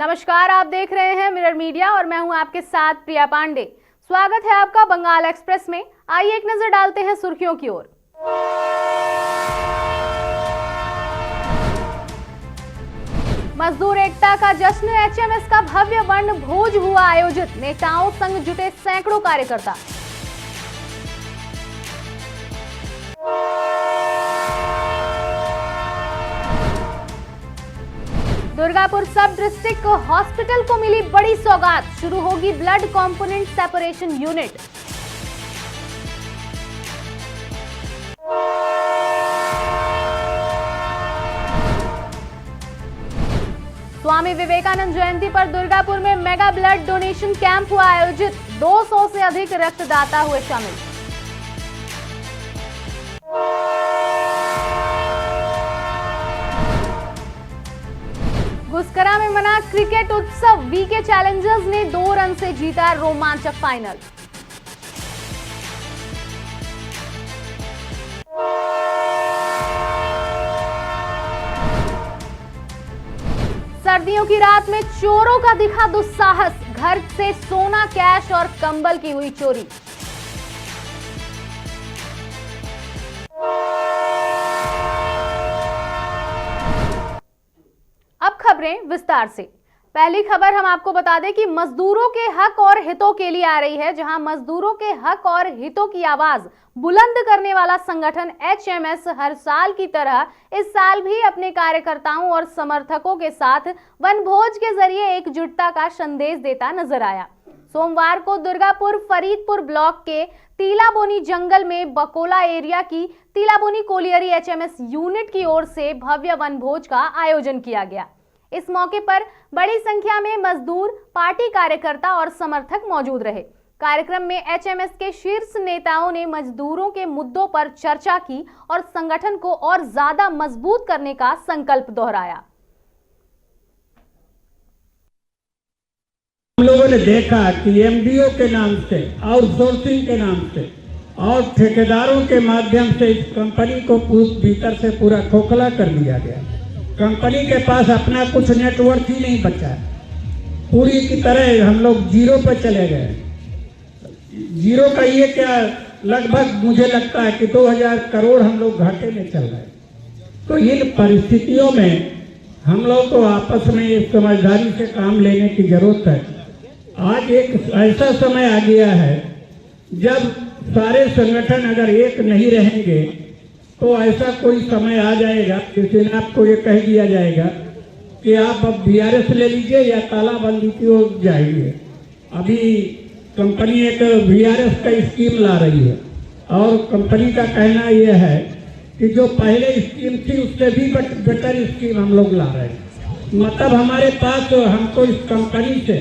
नमस्कार, आप देख रहे हैं मिरर मीडिया और मैं हूं आपके साथ प्रिया पांडे। स्वागत है आपका बंगाल एक्सप्रेस में। आइए एक नजर डालते हैं सुर्खियों की ओर। मजदूर एकता का जश्न एचएमएस का भव्य वर्ण भोज हुआ आयोजित। नेताओं संग जुटे सैकड़ों कार्यकर्ता। दुर्गापुर सब डिस्ट्रिक्ट हॉस्पिटल को मिली बड़ी सौगात। शुरू होगी blood component separation unit. Swami Vivekananda जयंती पर दुर्गापुर में मेगा ब्लड डोनेशन कैंप हुआ आयोजित। 200 से अधिक रक्तदाता हुए शामिल। गुस्करा में मना क्रिकेट उत्सव। वीके चैलेंजर्स ने 2 रन से जीता रोमांचक फाइनल। सर्दियों की रात में चोरों का दिखा दुस्साहस। घर से सोना, कैश और कंबल की हुई चोरी। अब खबरें विस्तार से। पहली खबर हम आपको बता दें कि मजदूरों के हक और हितों के लिए आ रही है, जहां मजदूरों के हक और हितों की आवाज बुलंद करने वाला संगठन एचएमएस हर साल की तरह इस साल भी अपने कार्यकर्ताओं और समर्थकों के साथ वनभोज के जरिए एकजुटता का संदेश देता नजर आया। सोमवार को दुर्गापुर फरीदपुर ब्लॉक के तीलाबोनी जंगल में बकोला एरिया की तीलाबोनी कोलियरी एचएमएस यूनिट की ओर से भव्य वनभोज का आयोजन किया गया। इस मौके पर बड़ी संख्या में मजदूर, पार्टी कार्यकर्ता और समर्थक मौजूद रहे। कार्यक्रम में एचएमएस के शीर्ष नेताओं ने मजदूरों के मुद्दों पर चर्चा की और संगठन को और ज्यादा मजबूत करने का संकल्प दोहराया। हम लोगों ने देखा कि एमडीओ के नाम से, आउटसोर्सिंग के नाम से और ठेकेदारों के माध्यम से इस कंपनी को भीतर से पूरा खोखला कर दिया गया। कंपनी के पास अपना कुछ नेटवर्क ही नहीं बचा। पूरी की तरह हम लोग जीरो पर चले गए। जीरो का ये क्या, लगभग मुझे लगता है कि 2000 करोड़ हम लोग घाटे में चल रहे। तो इन परिस्थितियों में हम लोग को आपस में एक समझदारी से काम लेने की जरूरत है। आज एक ऐसा समय आ गया है जब सारे संगठन अगर एक नहीं रहेंगे तो ऐसा कोई समय आ जाएगा, किसी ने आपको ये कह दिया जाएगा कि आप अब बीआरएस ले लीजिए या तालाबंदी की ओर जाइए। अभी कंपनी एक बीआरएस का स्कीम ला रही है और कंपनी का कहना यह है कि जो पहले स्कीम थी उससे भी बेटर स्कीम हम लोग ला रहे हैं। मतलब हमारे पास हमको इस कंपनी से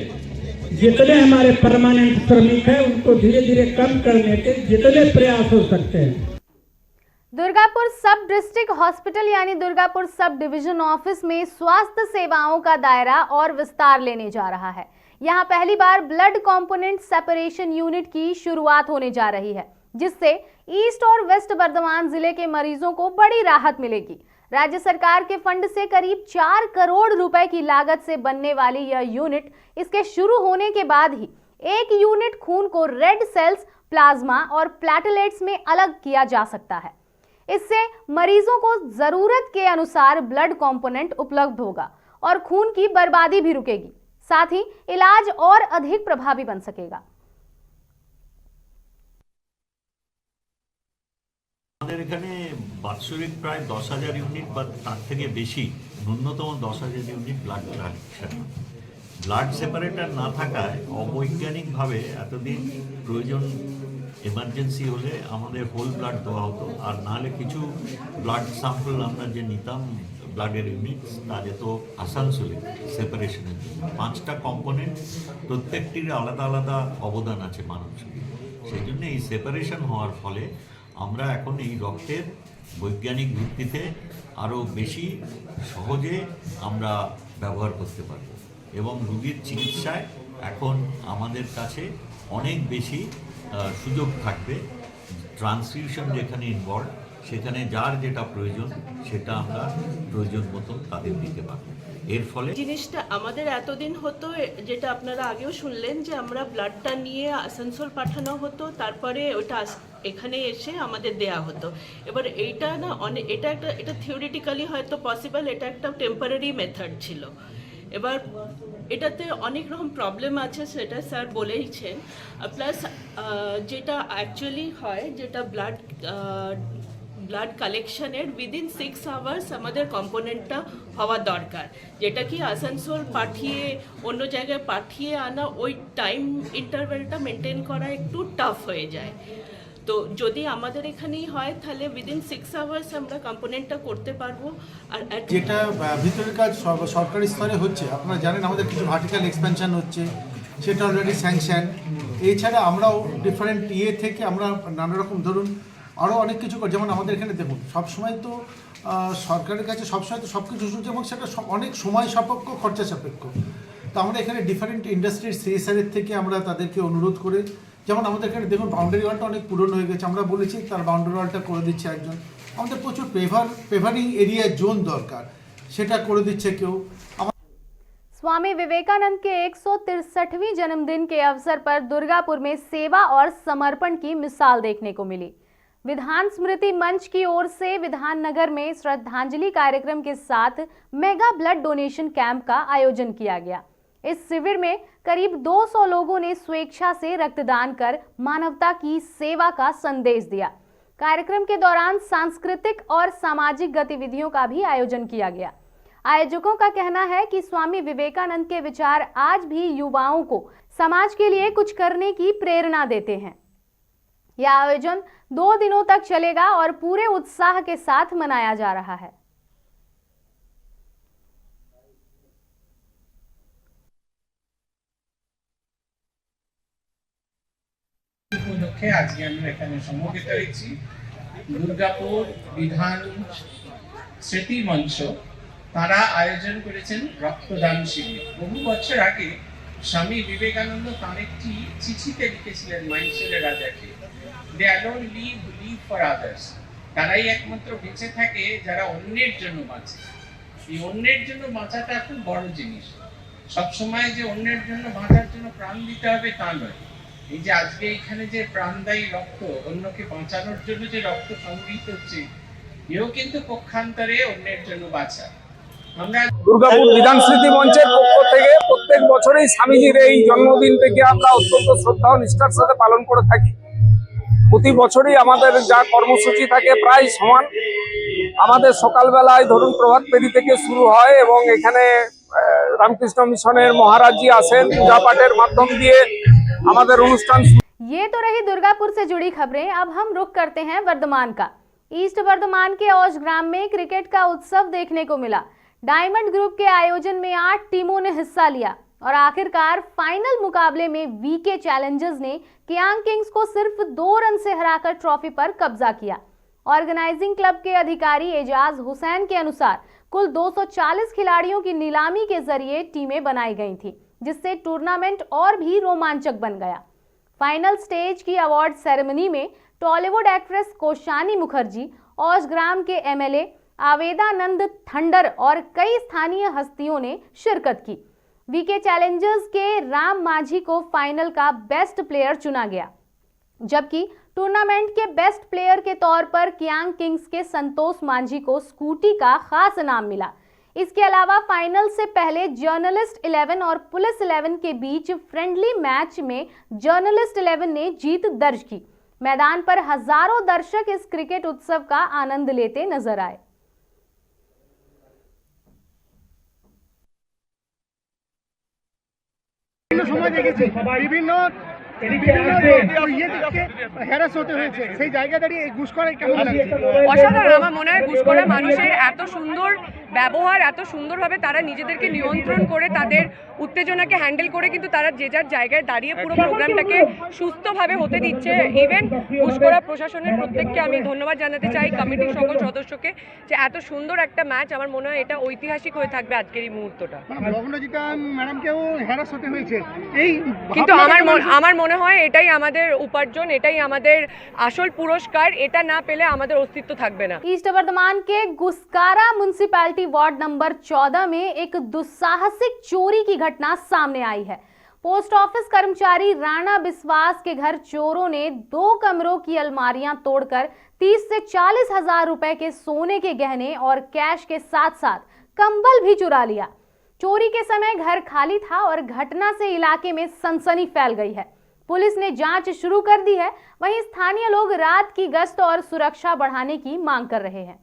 जितने हमारे परमानेंट श्रमिक हैं उनको धीरे धीरे कम करने के जितने प्रयास हो सकते हैं। दुर्गापुर सब डिस्ट्रिक्ट हॉस्पिटल यानी दुर्गापुर सब डिवीजन ऑफिस में स्वास्थ्य सेवाओं का दायरा और विस्तार लेने जा रहा है। यहां पहली बार ब्लड कंपोनेंट सेपरेशन यूनिट की शुरुआत होने जा रही है, जिससे ईस्ट और वेस्ट बर्धमान जिले के मरीजों को बड़ी राहत मिलेगी। राज्य सरकार के फंड से करीब 4 करोड़ रुपए की लागत से बनने वाली यह यूनिट, इसके शुरू होने के बाद ही एक यूनिट खून को रेड सेल्स, प्लाज्मा और प्लेटलेट्स में अलग किया जा सकता है। इससे मरीजों को जरूरत के अनुसार ब्लड कंपोनेंट उपलब्ध होगा और खून की बर्बादी भी रुकेगी। साथ ही इलाज और अधिक प्रभावी बन सकेगा। আমাদের এখানে বাৎসরিক প্রায় 10,000 ইউনিট বা তার থেকে বেশি, ন্যূনতম 10,000 unit blood transition. Blood separator না থাকায় অবৈজ্ঞানিকভাবে এতদিন প্রয়োজন এমার্জেন্সি হলে আমাদের হোল ব্লাড দেওয়া হতো, আর নাহলে কিছু ব্লাড স্যাম্পল আমরা যে নিতাম ব্লাডের ইউনিট তা যেত আসানসোলে সেপারেশনের জন্য। 5টা কম্পোনেন্ট, প্রত্যেকটির আলাদা আলাদা অবদান আছে মানব শরীরে। সেই জন্য এই সেপারেশন হওয়ার ফলে আমরা এখন এই রক্তের বৈজ্ঞানিক ভিত্তিতে আরও বেশি সহজে আমরা ব্যবহার করতে পারব এবং রোগীর চিকিৎসায় এখন আমাদের কাছে অনেক বেশি সুযোগ থাকবে। ট্রান্সফিউশন যেখানে ইনভলভ, সেখানে যার যেটা প্রয়োজন সেটা আমরা প্রয়োজন মতো তাদের দিতে পারব। এর ফলে জিনিসটা আমাদের এতদিন হতো যেটা আপনারা আগেও শুনলেন যে আমরা ব্লাডটা নিয়ে আসানসোল পাঠানো হতো, তারপরে ওটা এখানে এসে আমাদের দেয়া হতো। এবার এইটা না এটা থিওরিটিক্যালি হয়তো পসিবল, এটা একটা টেম্পোরারি মেথড ছিল। এবার এটাতে অনেক রকম প্রবলেম আছে, সেটা স্যার বলেইছেন। প্লাস যেটা অ্যাকচুয়ালি হয়, যেটা ব্লাড কালেকশনের উইদিন 6 আওয়ার্স আমাদের কম্পোনেন্টটা হওয়া দরকার, যেটা কি আসানসোল পাঠিয়ে অন্য জায়গায় পাঠিয়ে আনা ওই টাইম ইন্টারভ্যালটা মেনটেন করা একটু টাফ হয়ে যায়। তো যদি আমাদের এখানেই হয় তাহলে উইদিন 6 আওয়ার্স আমরা কম্পোনেন্টটা করতে পারবো। আর যেটা ভিতরের কাজ সরকারি স্তরে হচ্ছে, আপনারা জানেন আমাদের কিছু ভার্টিক্যাল এক্সপেনশন হচ্ছে, সেটা অলরেডি স্যাংশন। এছাড়া আমরাও ডিফারেন্ট থেকে আমরা নানা রকম ধরুন আরও অনেক কিছু, যেমন আমাদের এখানে দেখুন সবসময় তো সরকারের কাছে সবসময় তো সব কিছু শুনছে এবং সেটা অনেক সময় সাপেক্ষ, খরচা সাপেক্ষ। তো আমরা এখানে ডিফারেন্ট ইন্ডাস্ট্রির সিএসআরের থেকে আমরা তাদেরকে অনুরোধ করে, যেমন আমাদের এখানে দেখুন বাউন্ডারি ওয়ালটা অনেক পুরনো হয়ে গেছে, আমরা বলেছি তার বাউন্ডারি ওয়ালটা করে দিচ্ছে একজন। আমাদের প্রচুর পেভারিং এরিয়া জোন দরকার, সেটা করে দিচ্ছে কেউ। स्वामी विवेकानंद के 163वीं जन्मदिन के अवसर पर दुर्गापुर में सेवा और समर्पण की मिसाल देखने को मिली। विधान स्मृति मंच की ओर से विधाननगर में श्रद्धांजलि कार्यक्रम के साथ मेगा ब्लड डोनेशन कैंप का आयोजन किया गया। इस शिविर में करीब 200 लोगों ने स्वेच्छा से रक्तदान कर मानवता की सेवा का संदेश दिया। कार्यक्रम के दौरान सांस्कृतिक और सामाजिक गतिविधियों का भी आयोजन किया गया। आयोजकों का कहना है कि स्वामी विवेकानंद के विचार आज भी युवाओं को समाज के लिए कुछ करने की प्रेरणा देते हैं। यह आयोजन 2 दिनों तक चलेगा और पूरे उत्साह के साथ मनाया जा रहा है। উপলক্ষে আজকে আমরা এখানে সমবেত হয়েছি। দুর্গাপুর বিধান স্মৃতি মঞ্চ তারা আয়োজন করেছেন রক্তদান শিবির। বহু বছর আগে স্বামী বিবেকানন্দ তাঁর একটি চিঠিতে লিখেছিলেন মাইসেলের রাজাকে, দে অ্যালোন লিভ ফর আদার্স। তারাই একমাত্র বেঁচে থাকে যারা অন্যের জন্য বাঁচে। এই অন্যের জন্য বাঁচাটা খুব বড় জিনিস। সবসময় যে অন্যের জন্য বাঁচার জন্য প্রাণ দিতে হবে তা নয়। এই যে আজকে এখানে যে প্রাণদায়ী রক্ত, অন্যকে বাঁচানোর জন্য যে রক্ত সংগৃহীত হচ্ছে, এও কিন্তু পক্ষান্তরে অন্যের জন্য বাঁচা। আমরা দুর্গাপুর বিধান স্মৃতি মঞ্চের পক্ষ থেকে প্রত্যেক বছরই স্বামীজির এই জন্মদিনটিকে আমরা অত্যন্ত শ্রদ্ধা ও নিষ্ঠার সাথে পালন করে থাকি। প্রতি বছরই আমাদের যা কর্মসূচি থাকে প্রায় সমান। আমাদের সকালবেলায় ধরুন প্রভাত ফেরি থেকে শুরু হয় এবং এখানে রামকৃষ্ণ মিশনের মহারাজজি আসেন, পূজা পাঠের মাধ্যম দিয়ে আমাদের অনুষ্ঠান। ये तो रही दुर्गापुर से जुड़ी खबरें। अब हम रुख करते हैं वर्धमान का। ईस्ट वर्धमान के औज ग्राम में क्रिकेट का उत्सव देखने को मिला। डायमंड ग्रुप के आयोजन में 8 टीमों ने हिस्सा लिया और आखिरकार फाइनल मुकाबले में वीके चैलेंजर्स ने कियांग किंग्स को सिर्फ 2 रन से हराकर ट्रॉफी पर कब्जा किया। ऑर्गेनाइजिंग क्लब के अधिकारी एजाज हुसैन के अनुसार कुल 240 खिलाड़ियों की नीलामी के जरिए टीमें बनाई गई थी, जिससे टूर्नामेंट और भी रोमांचक बन गया। फाइनल स्टेज की अवार्ड सेरेमनी में टॉलीवुड एक्ट्रेस कोशानी मुखर्जी, औज ग्राम के एमएलए आवेदानंद थंडर और कई स्थानीय हस्तियों ने शिरकत की। वीके चैलेंजर्स के राम माझी को फाइनल का बेस्ट प्लेयर चुना गया, जबकि टूर्नामेंट के बेस्ट प्लेयर के तौर पर कियांग किंग्स के संतोष माझी को स्कूटी का खास इनाम मिला। इसके अलावा फाइनल से पहले जर्नलिस्ट 11 और पुलिस 11 के बीच फ्रेंडली मैच में जर्नलिस्ट 11 ने जीत दर्ज की। मैदान पर हजारों दर्शक इस क्रिकेट उत्सव का आनंद लेते नजर आए। সময় দেখেছি বিভিন্ন হ্যারাস হতে হয়েছে, সেই জায়গা দাঁড়িয়ে ঘুষ করে কেমন লাগছে? অসাধারণ। আমার মনে হয় ঘুষ করা মানুষের এত সুন্দর ব্যবহার, এত সুন্দরভাবে তারা নিজেদেরকে নিয়ন্ত্রণ করে তাদের উত্তেজনাকে হ্যান্ডেল করে কিন্তু তারা যে যার জায়গায় দাঁড়িয়ে পুরো প্রোগ্রামটাকে সুস্থভাবে হতে দিচ্ছে। ইভেন ঘুষখোরা প্রশাসনের প্রত্যেককে আমি ধন্যবাদ জানাতে চাই, কমিটির সকল সদস্যকে, যে এত সুন্দর একটা ম্যাচ। আমার মনে হয় এটা ঐতিহাসিক হয়ে থাকবে আজকের এই মুহূর্তটা। ম্যাডামকেও হ্যারাস হতে হয়েছে, এই কিন্তু আমার মনে হয় এটাই আমাদের উপার্জন, এটাই আমাদের আসল পুরস্কার। এটা না পেলে আমাদের অস্তিত্ব থাকবে না। ईस्ट बर्धमान के गुस्कारा म्युनिसिपैलिटी वार्ड नंबर 14 में एक दुस्साहसिक चोरी की घटना सामने आई है। पोस्ट ऑफिस कर्मचारी राणा बिस्वास के घर चोरों ने 2 कमरों की अलमारियां तोड़कर 30 से 40 हजार रुपए के सोने के गहने और कैश के साथ साथ कंबल भी चुरा लिया। चोरी के समय घर खाली था और घटना से इलाके में सनसनी फैल गई है। पुलिस ने जांच शुरू कर दी है। वहीं स्थानीय लोग रात की गश्त और सुरक्षा बढ़ाने की मांग कर रहे हैं।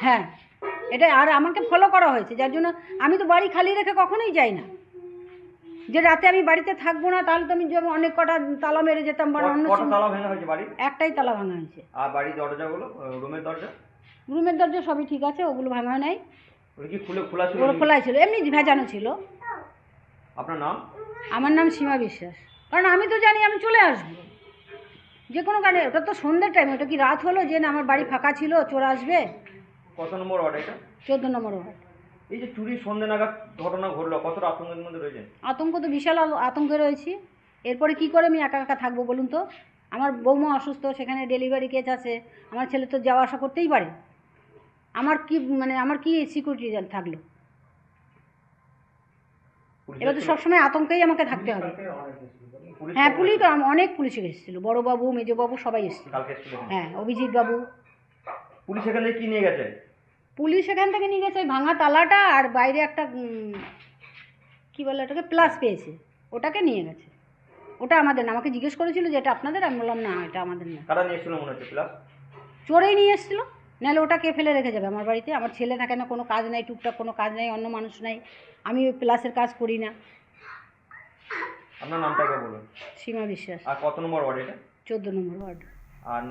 হ্যাঁ, এটা আর আমাকে ফলো করা হয়েছে, যার জন্য আমি তো বাড়ি খালি রেখে কখনোই যাই না। যে রাতে আমি বাড়িতে থাকবো না তাহলে তো আমি যেমন অনেক কটা তালা মেরে যেতাম। একটাই তালা ভাঙা হয়েছে। আর বাড়ির দরজাগুলো, রুমের দরজা সবই ঠিক আছে, ওগুলো ভাঙা নাই। খোলা খোলাই ছিল, এমনি ভেজানো ছিল। আপনার নাম? আমার নাম সীমা বিশ্বাস। কারণ আমি তো জানি আমি চলে আসবো যে কোনো কারণে। ওটা তো সন্ধ্যের টাইম, ওটা কি রাত হলো যে না আমার বাড়ি ফাঁকা ছিল চোর আসবে? কত নম্বর ওয়ার্ড এটা? 14 নম্বর ওয়ার্ড। এই যে চুরি সন্ধ্যে নাগাদ ঘটনা ঘটলো, কতটা আতঙ্কের মধ্যে রয়েছে? আতঙ্ক তো বিশাল আতঙ্কে রয়েছি। এরপরে কি করে আমি একা একা থাকবো বলুন তো? আমার বৌমা অসুস্থ, সেখানে ডেলিভারি কেস আছে, আমার ছেলে তো যাওয়া আসা করতেই পারে। আমার কি সিকিউরিটি থাকলো? এবার তো সবসময় আতঙ্কেই আমাকে থাকতে হবে। হ্যাঁ, পুলিশ অনেক পুলিশ এসেছিল, বড়বাবু মেজবাবু সবাই এসেছিল। হ্যাঁ, অভিজিৎ বাবু। পুলিশ এখান থেকে কি নিয়ে গেছে? পুলিশ এখান থেকে নিয়ে গেছে ভাঙা তালাটা আর বাইরে একটা কি বলে ওটাকে প্লাস পেয়েছে, ওটাকে নিয়ে গেছে। ওটা আমাদের না। আমাকে জিজ্ঞেস করেছিল যে এটা আপনাদের, আমি বললাম না এটা আমাদের না। কারা নিয়ে এসেছিল মনে হচ্ছে? প্লাস চোরেই নিয়ে এসেছিল, নাহলে ওটা কে ফেলে রেখে যাবে আমার বাড়িতে? আমার ছেলে থাকে না, কোনো কাজ নাই, টুকটাক কোনো কাজ নাই, অন্য মানুষ নাই, আমি ওই প্লাসের কাজ করি না। আপনার নামটা একবার বলুন। সীমা বিশ্বাস। আর কত নম্বর ওয়ার্ড এটা? 14 নম্বর ওয়ার্ড। আর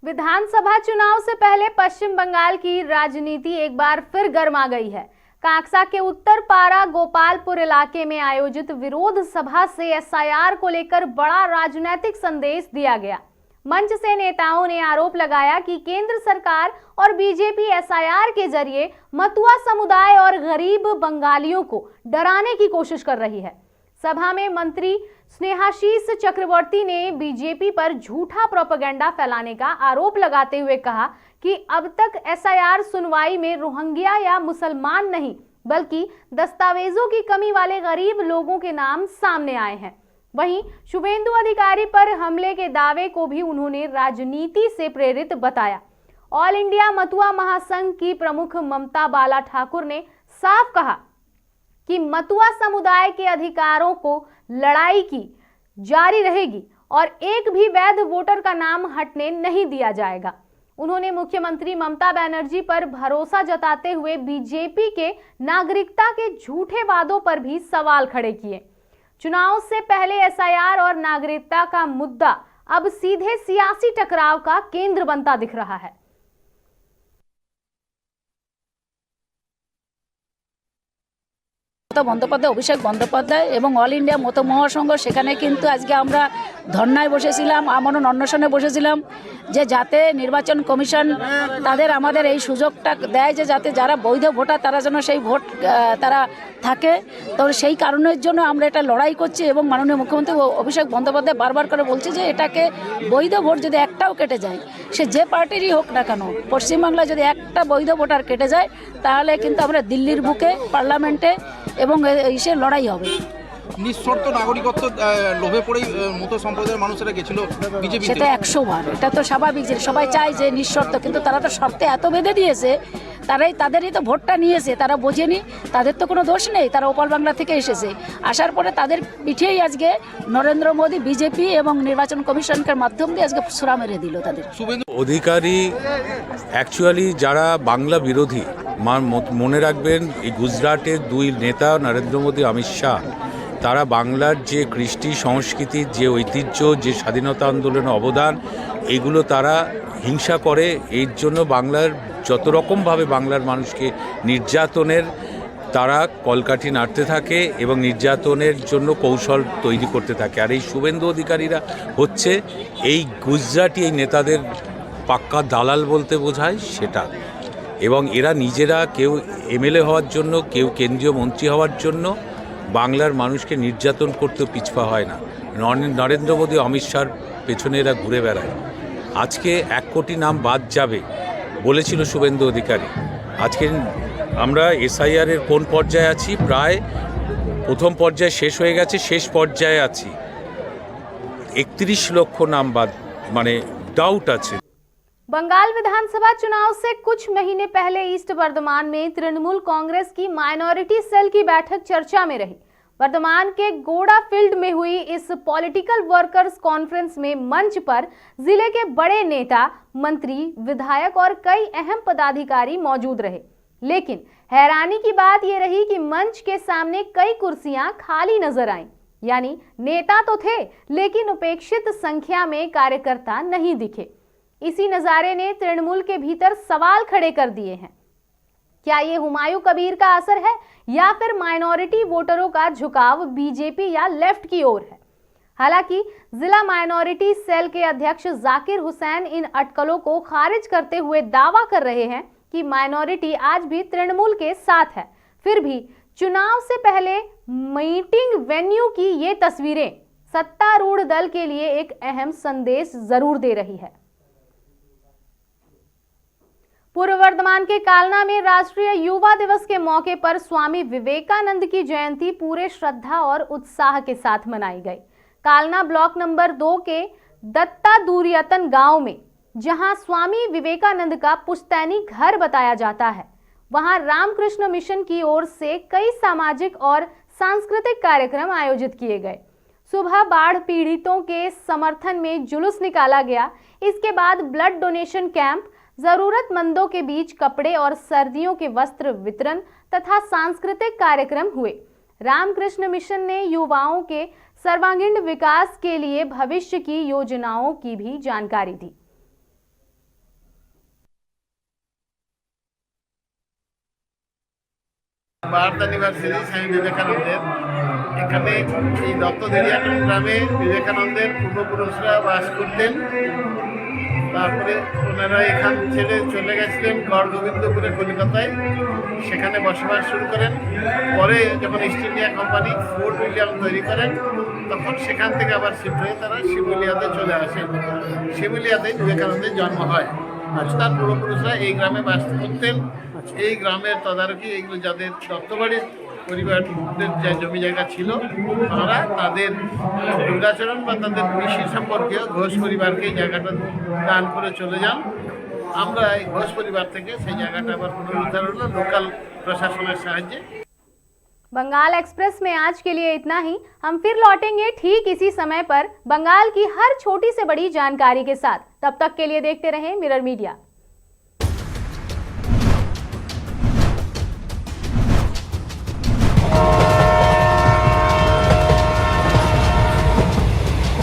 विधानसभा चुनाव से पहले पश्चिम बंगाल की राजनीति एक बार फिर गर्मा गई है। कांगसा के उत्तर पारा गोपालपुर इलाके में आयोजित विरोध सभा से एसआईआर को लेकर बड़ा राजनीतिक संदेश दिया गया। मंच से नेताओं ने आरोप लगाया कि केंद्र सरकार और बीजेपी एसआईआर के जरिए मतुआ समुदाय और गरीब बंगालियों को डराने की कोशिश कर रही है। सभा में मंत्री स्नेहाशीष चक्रवर्ती ने बीजेपी पर झूठा प्रोपेगेंडा फैलाने का आरोप लगाते हुए कहा कि अब तक एसआईआर सुनवाई में रोहिंग्या या मुसलमान नहीं बल्कि दस्तावेजों की कमी वाले गरीब लोगों के नाम सामने आए हैं। वहीं शुभेंदु अधिकारी पर हमले के दावे को भी उन्होंने राजनीति से प्रेरित बताया। ऑल इंडिया मतुआ महासंघ की प्रमुख ममता बाला ठाकुर ने साफ कहा कि मतुआ समुदाय के अधिकारों को लड़ाई की जारी रहेगी और एक भी वैध वोटर का नाम हटने नहीं दिया जाएगा। उन्होंने मुख्यमंत्री ममता बनर्जी पर भरोसा जताते हुए बीजेपी के नागरिकता के झूठे वादों पर भी सवाल खड़े किए। चुनाव से पहले एसआईआर और नागरिकता का मुद्दा अब सीधे सियासी टकराव का केंद्र बनता दिख रहा है। বন্দ্যোপাধ্যায়, অভিষেক বন্দ্যোপাধ্যায় এবং অল ইন্ডিয়া মত মহাসংঘ, সেখানে কিন্তু আজকে আমরা ধর্নায় বসেছিলাম, আমরণ অন্বেষণে বসেছিলাম যে যাতে নির্বাচন কমিশন তাদের আমাদের এই সুযোগটা দেয় যে যাতে যারা বৈধ ভোটার তারা যেন সেই ভোট তারা থাকে। তো সেই কারণের জন্য আমরা এটা লড়াই করছি এবং মাননীয় মুখ্যমন্ত্রী অভিষেক বন্দ্যোপাধ্যায় বারবার করে বলছে যে এটাকে বৈধ ভোট যদি একটাও কেটে যায়, সে যে পার্টিরই হোক না কেন, পশ্চিমবাংলায় যদি একটা বৈধ ভোটার কেটে যায় তাহলে কিন্তু আমরা দিল্লির বুকে পার্লামেন্টে এবং এসে লড়াই হবে। নিঃশর্ত নাগরিকত্ব লোভে পড়েই মতো সম্প্রদায়ের মানুষেরা গেছিল বিজেপি, সেটা 100 বার। এটা তো স্বাভাবিক যে সবাই চায় যে নিঃশর্ত, কিন্তু তারা তো শর্তে এত বেঁধে দিয়েছে, তাদেরই তো ভোটটা নিয়েছে, তারা বোঝেনি, তাদের তো কোনো দোষ নেই, তারা ওপাল বাংলা থেকে এসেছে। আসার পরে তাদের পিঠেই আজকে নরেন্দ্র মোদী, বিজেপি এবং নির্বাচন কমিশনের মাধ্যম দিয়ে আজকে সুরা মেরে দিল তাদের। অধিকারী অ্যাকচুয়ালি যারা বাংলা বিরোধী, মনে রাখবেন এই গুজরাটের 2 নেতা নরেন্দ্র মোদী, অমিত শাহ, তারা বাংলার যে কৃষ্টি সংস্কৃতির যে ঐতিহ্য, যে স্বাধীনতা আন্দোলনের অবদান, এগুলো তারা হিংসা করে। এর জন্য বাংলার যত রকমভাবে বাংলার মানুষকে নির্যাতনের তারা কলকাঠি নাড়তে থাকে এবং নির্যাতনের জন্য কৌশল তৈরি করতে থাকে। আর এই শুভেন্দু অধিকারীরা হচ্ছে এই গুজরাটি এই নেতাদের পাক্কা দালাল বলতে বোঝায় সেটা। এবং এরা নিজেরা কেউ এমএলএ হওয়ার জন্য, কেউ কেন্দ্রীয় মন্ত্রী হওয়ার জন্য বাংলার মানুষকে নির্যাতন করতেও পিছপা হয় না। নরেন্দ্র মোদী, অমিত শাহর পেছনে এরা ঘুরে বেড়ায়। আজকে 1 কোটি নাম বাদ যাবে বলেছিল শুভেন্দু অধিকারী। আজকে আমরা এসআইআর এর কোন পর্যায়ে আছি? প্রায় প্রথম পর্যায়ে শেষ হয়ে গেছে, শেষ পর্যায়ে আছি। 31 লক্ষ নাম বাদ, মানে डाउट আছে। बंगाल विधानसभा चुनाव से कुछ महीने पहले ईस्ट बर्धमान में तृणमूल कांग्रेस की माइनॉरिटी सेल की बैठक चर्चा में रही। वर्धमान के गोड़ा फील्ड में हुई इस पॉलिटिकल वर्कर्स कॉन्फ्रेंस में मंच पर जिले के बड़े नेता, मंत्री, विधायक और कई अहम पदाधिकारी मौजूद रहे। लेकिन हैरानी की बात यह रही कि मंच के सामने कई कुर्सियां खाली नजर आईं। यानी नेता तो थे, लेकिन उपेक्षित संख्या में कार्यकर्ता नहीं दिखे। इसी नज़ारे ने तृणमूल के भीतर सवाल खड़े कर दिए हैं। क्या ये हुमायूं कबीर का असर है या फिर माइनॉरिटी वोटरों का झुकाव बीजेपी या लेफ्ट की ओर है? हालांकि जिला माइनॉरिटी सेल के अध्यक्ष जाकिर हुसैन इन अटकलों को खारिज करते हुए दावा कर रहे हैं कि माइनॉरिटी आज भी तृणमूल के साथ है। फिर भी चुनाव से पहले मीटिंग वेन्यू की ये तस्वीरें सत्तारूढ़ दल के लिए एक अहम संदेश जरूर दे रही है। पूर्व वर्धमान के कालना में राष्ट्रीय युवा दिवस के मौके पर स्वामी विवेकानंद की जयंती पूरे श्रद्धा और उत्साह के साथ मनाई गई। कालना ब्लॉक नंबर 2 के दत्ता दूरियतन गांव में, जहां स्वामी विवेकानंद का पुश्तैनी घर बताया जाता है, वहां रामकृष्ण मिशन की ओर से कई सामाजिक और सांस्कृतिक कार्यक्रम आयोजित किए गए। सुबह बाढ़ पीड़ितों के समर्थन में जुलूस निकाला गया। इसके बाद ब्लड डोनेशन कैंप, जरूरतमंदों के बीच कपड़े और सर्दियों के वस्त्र वितरण तथा सांस्कृतिक कार्यक्रम हुए। रामकृष्ण मिशन ने युवाओं के सर्वांगीण विकास के लिए भविष्य की योजनाओं की भी जानकारी दी। বার্থ অ্যানিভার্সারি স্বামী বিবেকানন্দের এখানে এই দত্তদেরিয়াটন গ্রামে বিবেকানন্দের পূর্বপুরুষরা বাস করতেন। তারপরে ওনারা এখান ছেড়ে চলে গেছিলেন গড়গোবিন্দপুরে কলকাতায়, সেখানে বসবাস শুরু করেন। পরে যখন east India company fort William তৈরি করেন, তখন সেখান থেকে আবার শিফট হয়ে তারা শিমুলিয়াতে চলে আসেন। শিমুলিয়াতে বিবেকানন্দের জন্ম হয়। তার পূর্বপুরুষরা এই গ্রামে বাস করতেন। এই গ্রামের তদারকি, এইগুলো যাদের দত্তবাড়ির পরিবারদের যে জমি জায়গা ছিল, তারা তাদের দুর্গাচরণ বা তাদের পিসি সম্পর্কীয় ঘোষ পরিবারকে এই জায়গাটা দান করে চলে যান। আমরা এই ঘোষ পরিবার থেকে সেই জায়গাটা আবার পুনরুদ্ধার হলো লোকাল প্রশাসনের সাহায্যে। बंगाल एक्सप्रेस में आज के लिए इतना ही। हम फिर लौटेंगे ठीक इसी समय पर बंगाल की हर छोटी से बड़ी जानकारी के साथ। तब तक के लिए देखते रहें मिरर मीडिया।